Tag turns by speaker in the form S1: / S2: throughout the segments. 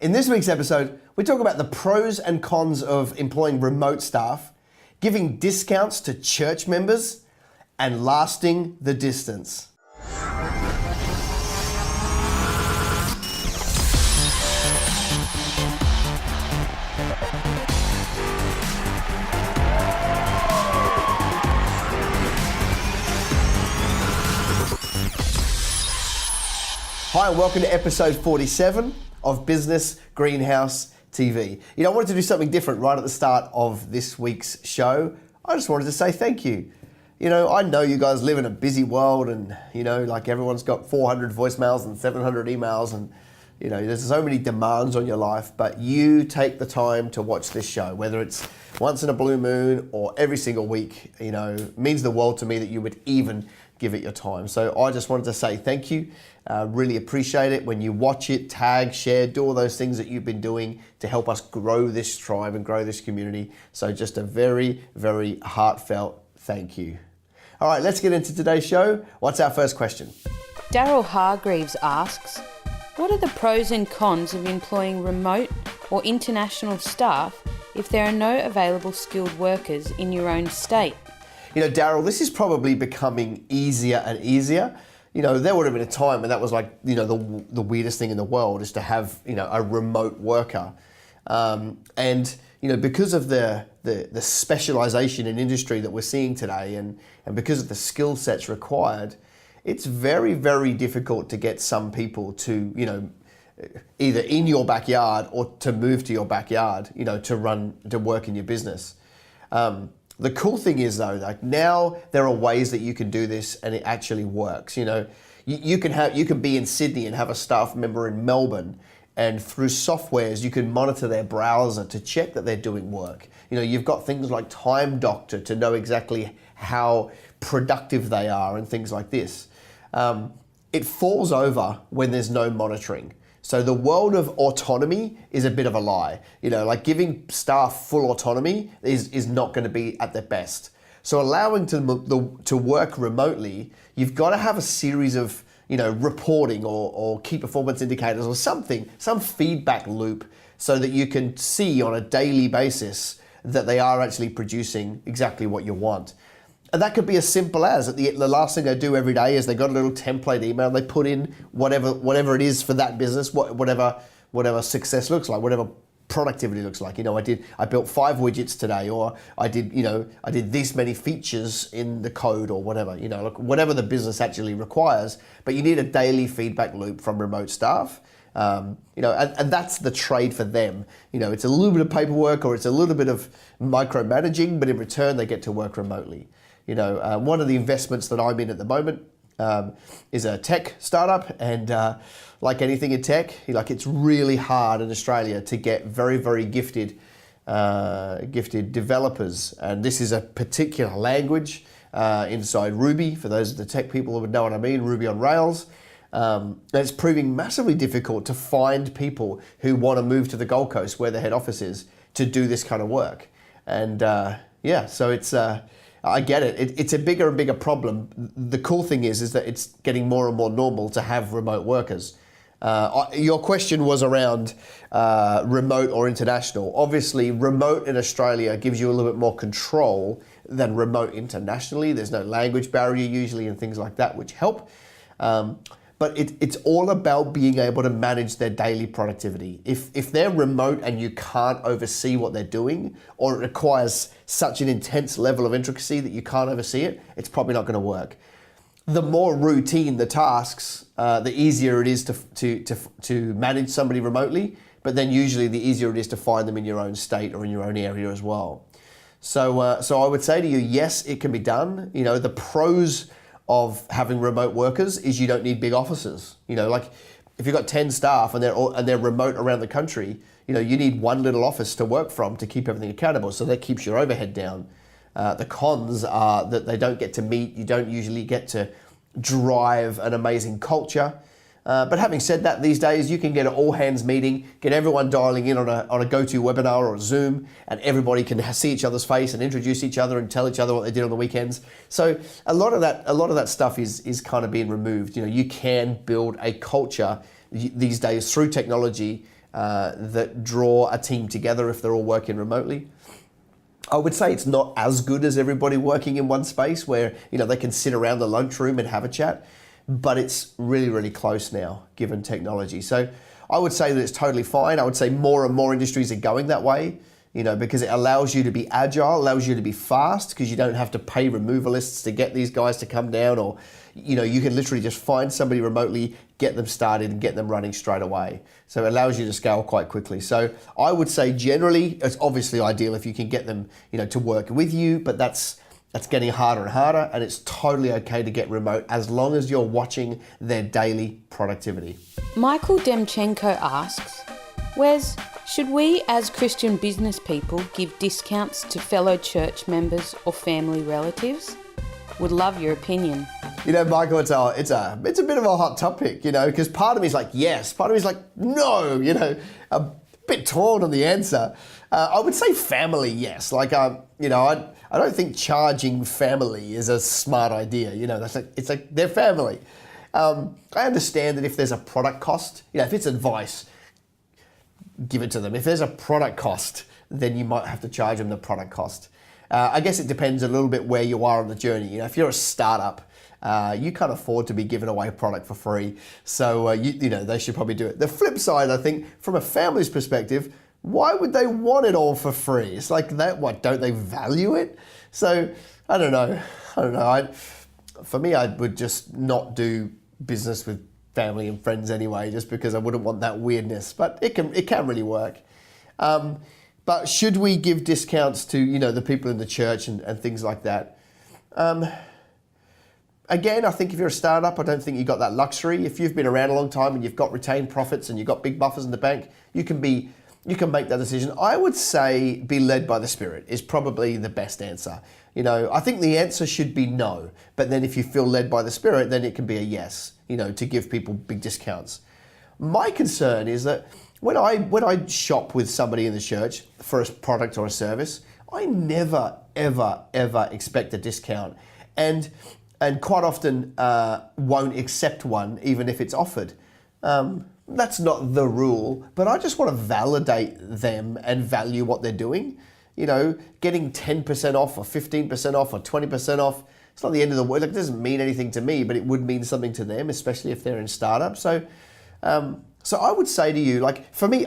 S1: In this week's episode, we talk about the pros and cons of employing remote staff, giving discounts to church members, and lasting the distance. Hi and welcome to episode 47 of Business Greenhouse TV. You know, I wanted to do something different right at the start of this week's show. I just wanted to say thank you. You know, I know you guys live in a busy world and, you know, like everyone's got 400 voicemails and 700 emails and, you know, there's so many demands on your life, but you take the time to watch this show, whether it's once in a blue moon or every single week, you know, it means the world to me that you would even give it your time. So I just wanted to say thank you. Really appreciate it when you watch it, tag, share, do all those things that you've been doing to help us grow this tribe and grow this community. So just a very, very heartfelt thank you. All right, let's get into today's show. What's our first question?
S2: Daryl Hargreaves asks, what are the pros and cons of employing remote or international staff if there are no available skilled workers in your own state?
S1: You know, Daryl, this is probably becoming easier and easier. You know, there would have been a time when that was like, you know, the weirdest thing in the world is to have, you know, a remote worker. And, you know, because of the specialization in industry that we're seeing today and because of the skill sets required, it's very, very difficult to get some people to, you know, either in your backyard or to move to your backyard, you know, to work in your business. The cool thing is though, like now there are ways that you can do this and it actually works. You know, you can be in Sydney and have a staff member in Melbourne, and through softwares you can monitor their browser to check that they're doing work. You know, you've got things like Time Doctor to know exactly how productive they are and things like this. It falls over when there's no monitoring. So the world of autonomy is a bit of a lie. You know, like giving staff full autonomy is not going to be at their best. So allowing to work remotely, you've got to have a series of, you know, reporting or key performance indicators or something, some feedback loop so that you can see on a daily basis that they are actually producing exactly what you want. And that could be as simple as the last thing they do every day is they got a little template email and they put in whatever it is for that business, whatever success looks like, whatever productivity looks like. You know, I built 5 widgets today, or I did this many features in the code or whatever, you know, whatever the business actually requires. But you need a daily feedback loop from remote staff. You know, and that's the trade for them. You know, it's a little bit of paperwork or it's a little bit of micromanaging, but in return they get to work remotely. You know, one of the investments that I'm in at the moment is a tech startup, and like anything in tech, like it's really hard in Australia to get very, very gifted developers. And this is a particular language inside Ruby. For those of the tech people who would know what I mean, Ruby on Rails. And it's proving massively difficult to find people who want to move to the Gold Coast, where the head office is, to do this kind of work. And yeah, so it's. I get it. It's a bigger and bigger problem. The cool thing is that it's getting more and more normal to have remote workers. Your question was around remote or international. Obviously, remote in Australia gives you a little bit more control than remote internationally. There's no language barrier usually and things like that, which help. But it's all about being able to manage their daily productivity. If they're remote and you can't oversee what they're doing, or it requires such an intense level of intricacy that you can't oversee it, it's probably not going to work. The more routine the tasks, the easier it is to manage somebody remotely, but then usually the easier it is to find them in your own state or in your own area as well. So I would say to you, yes, it can be done. You know, the pros of having remote workers is you don't need big offices. You know, like if you've got 10 staff and they're remote around the country, you know, you need one little office to work from to keep everything accountable. So that keeps your overhead down. The cons are that they don't get to meet. You don't usually get to drive an amazing culture. But having said that, these days you can get an all-hands meeting, get everyone dialing in on a GoToWebinar or a Zoom, and everybody can see each other's face and introduce each other and tell each other what they did on the weekends. So a lot of that stuff is kind of being removed. You know, you can build a culture these days through technology that draw a team together if they're all working remotely. I would say it's not as good as everybody working in one space where, they can sit around the lunchroom and have a chat, but it's really, really close now given technology. So I would say that it's totally fine. I would say more and more industries are going that way, because it allows you to be agile, allows you to be fast, because you don't have to pay removalists to get these guys to come down, or, you can literally just find somebody remotely, get them started and get them running straight away. So it allows you to scale quite quickly. So I would say generally, it's obviously ideal if you can get them, to work with you, but that's getting harder and harder, and it's totally okay to get remote as long as you're watching their daily productivity.
S2: Michael Demchenko asks, Wes, should we as Christian business people give discounts to fellow church members or family relatives? Would love your opinion.
S1: Michael, it's a bit of a hot topic, because part of me is like, yes, part of me is like, no, a bit torn on the answer. I would say family, yes. Like, I don't think charging family is a smart idea. It's like their family. I understand that if there's a product cost, if it's advice, give it to them. If there's a product cost, then you might have to charge them the product cost. I guess it depends a little bit where you are on the journey. If you're a startup, you can't afford to be giving away a product for free. So, they should probably do it. The flip side, I think, from a family's perspective, why would they want it all for free? It's like that, don't they value it? So, I don't know. For me, I would just not do business with family and friends anyway, just because I wouldn't want that weirdness. But it can really work. But should we give discounts to, the people in the church and things like that? Again, I think if you're a startup, I don't think you've got that luxury. If you've been around a long time and you've got retained profits and you've got big buffers in the bank, you can make that decision. I would say be led by the Spirit is probably the best answer. I think the answer should be no, but then if you feel led by the Spirit, then it can be a yes, to give people big discounts. My concern is that when I shop with somebody in the church for a product or a service, I never, ever, ever expect a discount. And quite often won't accept one even if it's offered. That's not the rule, but I just want to validate them and value what they're doing. Getting 10% off or 15% off or 20% off, it's not the end of the world. It doesn't mean anything to me, but it would mean something to them, especially if they're in startup. So I would say to you, for me,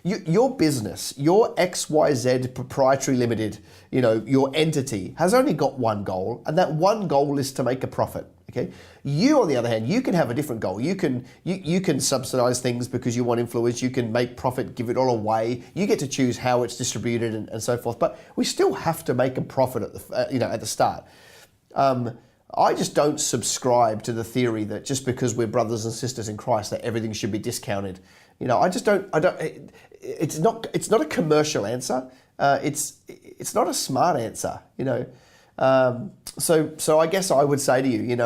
S1: your business, your XYZ Proprietary Limited, your entity has only got one goal, and that one goal is to make a profit. Okay. You, on the other hand, you can have a different goal. You can subsidize things because you want influence. You can make profit, give it all away. You get to choose how it's distributed and so forth. But we still have to make a profit at the start. I just don't subscribe to the theory that just because we're brothers and sisters in Christ that everything should be discounted. I just don't. It's not a commercial answer. It's not a smart answer. So I guess I would say to you,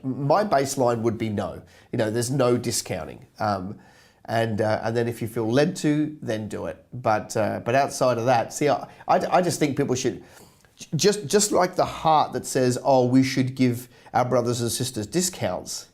S1: my baseline would be no. There's no discounting. And then if you feel led to, then do it. But outside of that, see, I just think people should. Just like the heart that says, oh, we should give our brothers and sisters discounts,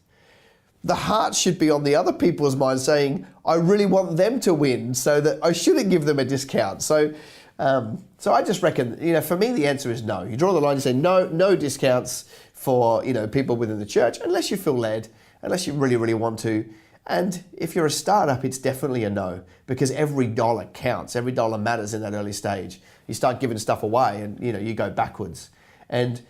S1: the heart should be on the other people's mind saying, I really want them to win, so that I shouldn't give them a discount. So I just reckon, for me, the answer is no. You draw the line and say no discounts for, people within the church, unless you feel led, unless you really, really want to. And if you're a startup, it's definitely a no, because every dollar counts. Every dollar matters in that early stage. You start giving stuff away and, you go backwards. And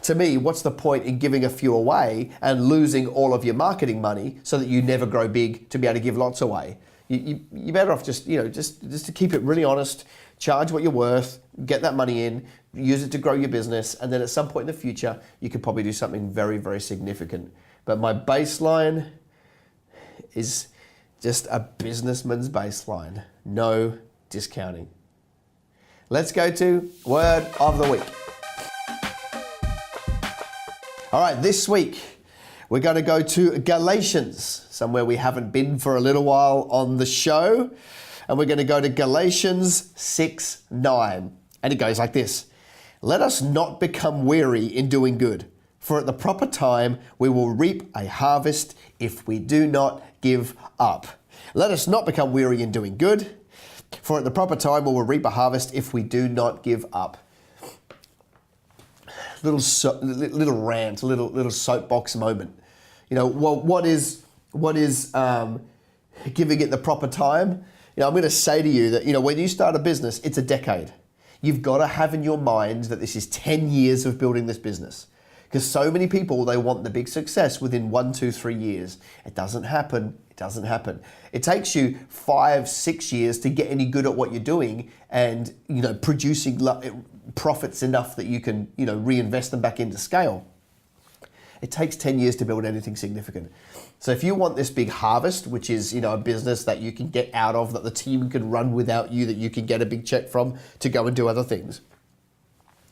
S1: to me, what's the point in giving a few away and losing all of your marketing money so that you never grow big to be able to give lots away? You're better off just to keep it really honest, charge what you're worth, get that money in, use it to grow your business, and then at some point in the future, you could probably do something very, very significant. But my baseline is just a businessman's baseline. No discounting. Let's go to Word of the Week. All right, this week we're going to go to Galatians, somewhere we haven't been for a little while on the show. And we're going to go to Galatians 6:9. And it goes like this. Let us not become weary in doing good, for at the proper time we will reap a harvest if we do not give up. Let us not become weary in doing good, for at the proper time we will reap a harvest if we do not give up. Little rant, little soapbox moment. You know, well, what is giving it the proper time? You know, I'm going to say to you that, you know, when you start a business, it's a decade. You've got to have in your mind that this is 10 years of building this business. Because so many people, they want the big success within 1, 2, 3 years. It doesn't happen. It doesn't happen. It takes you 5, 6 years to get any good at what you're doing and, you know, producing profits enough that you can, you know, reinvest them back into scale. It takes 10 years to build anything significant. So if you want this big harvest, which is, you know, a business that you can get out of, that the team can run without you, that you can get a big check from to go and do other things,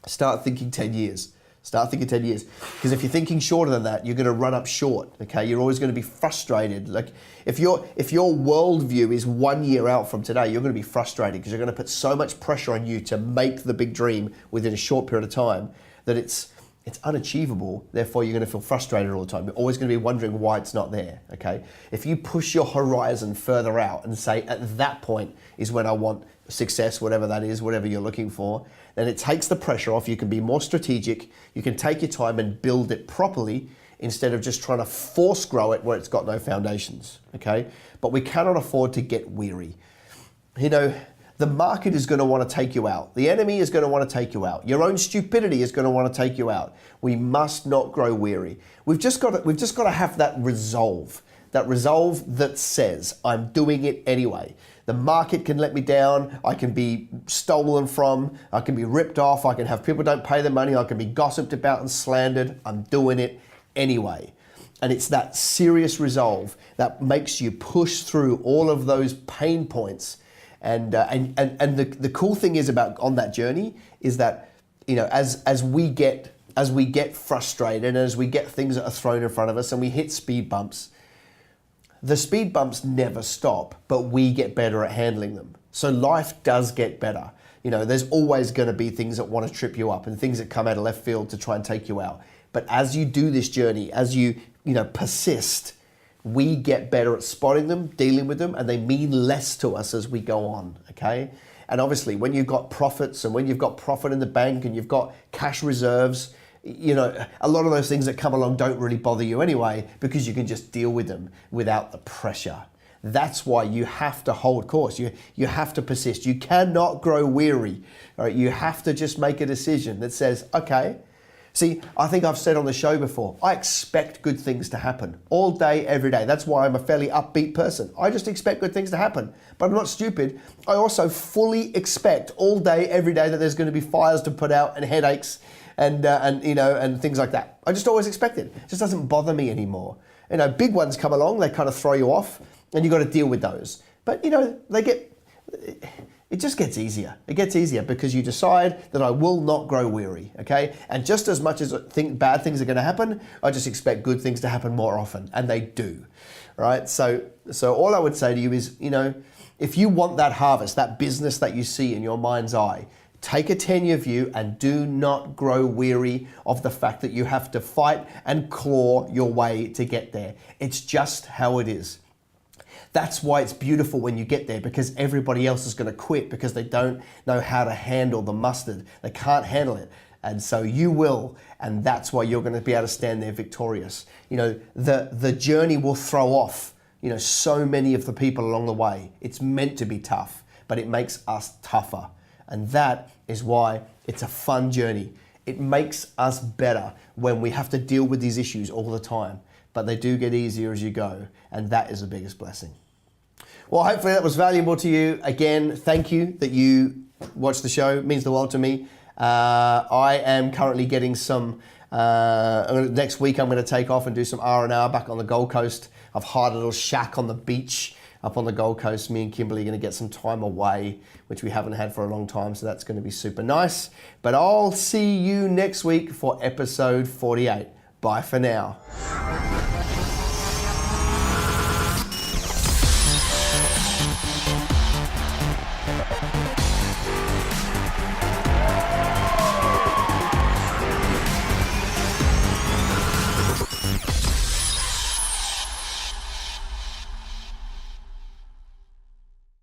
S1: start thinking 10 years. Start thinking 10 years. Because if you're thinking shorter than that, you're going to run up short, okay? You're always going to be frustrated. Like if your worldview is 1 year out from today, you're going to be frustrated because you're going to put so much pressure on you to make the big dream within a short period of time that it's unachievable. Therefore, you're going to feel frustrated all the time. You're always going to be wondering why it's not there, okay? If you push your horizon further out and say, at that point is when I want success, whatever that is, whatever you're looking for, then it takes the pressure off. You can be more strategic. You can take your time and build it properly instead of just trying to force grow it where it's got no foundations, okay? But we cannot afford to get weary. You know, the market is going to want to take you out. The enemy is going to want to take you out. Your own stupidity is going to want to take you out. We must not grow weary. We've just got to have that resolve that says, I'm doing it anyway. The market can let me down. I can be stolen from. I can be ripped off. I can have people don't pay their money. I can be gossiped about and slandered. I'm doing it anyway. And it's that serious resolve that makes you push through all of those pain points. And the cool thing is about on that journey is that, you know, as we get frustrated and as we get things that are thrown in front of us and we hit speed bumps, the speed bumps never stop, but we get better at handling them. So life does get better. You know, there's always going to be things that want to trip you up and things that come out of left field to try and take you out. But as you do this journey, as you persist, we get better at spotting them, dealing with them, and they mean less to us as we go on, okay? And obviously, when you've got profits and when you've got profit in the bank and you've got cash reserves, you know, a lot of those things that come along don't really bother you anyway because you can just deal with them without the pressure. That's why you have to hold course. You have to persist. You cannot grow weary. All right? You have to just make a decision that says, okay, see, I think I've said on the show before, I expect good things to happen all day, every day. That's why I'm a fairly upbeat person. I just expect good things to happen, but I'm not stupid. I also fully expect all day, every day that there's going to be fires to put out and headaches and things like that. I just always expect it. It just doesn't bother me anymore. You know, big ones come along, they kind of throw you off, and you've got to deal with those. But, you know, it just gets easier. It gets easier because you decide that I will not grow weary, okay? And just as much as I think bad things are going to happen, I just expect good things to happen more often, and they do, right? So all I would say to you is, you know, if you want that harvest, that business that you see in your mind's eye, take a 10-year view and do not grow weary of the fact that you have to fight and claw your way to get there. It's just how it is. That's why it's beautiful when you get there, because everybody else is going to quit because they don't know how to handle the mustard. They can't handle it. And so you will, and that's why you're going to be able to stand there victorious. You know, the journey will throw off, you know, so many of the people along the way. It's meant to be tough, but it makes us tougher. And that is why it's a fun journey. It makes us better when we have to deal with these issues all the time, but they do get easier as you go, and that is the biggest blessing. Well, hopefully that was valuable to you. Again, thank you that you watched the show. It means the world to me. I am currently getting some, next week I'm going to take off and do some R&R back on the Gold Coast. I've hired a little shack on the beach up on the Gold Coast. Me and Kimberly are going to get some time away, which we haven't had for a long time, so that's going to be super nice. But I'll see you next week for episode 48. Bye for now.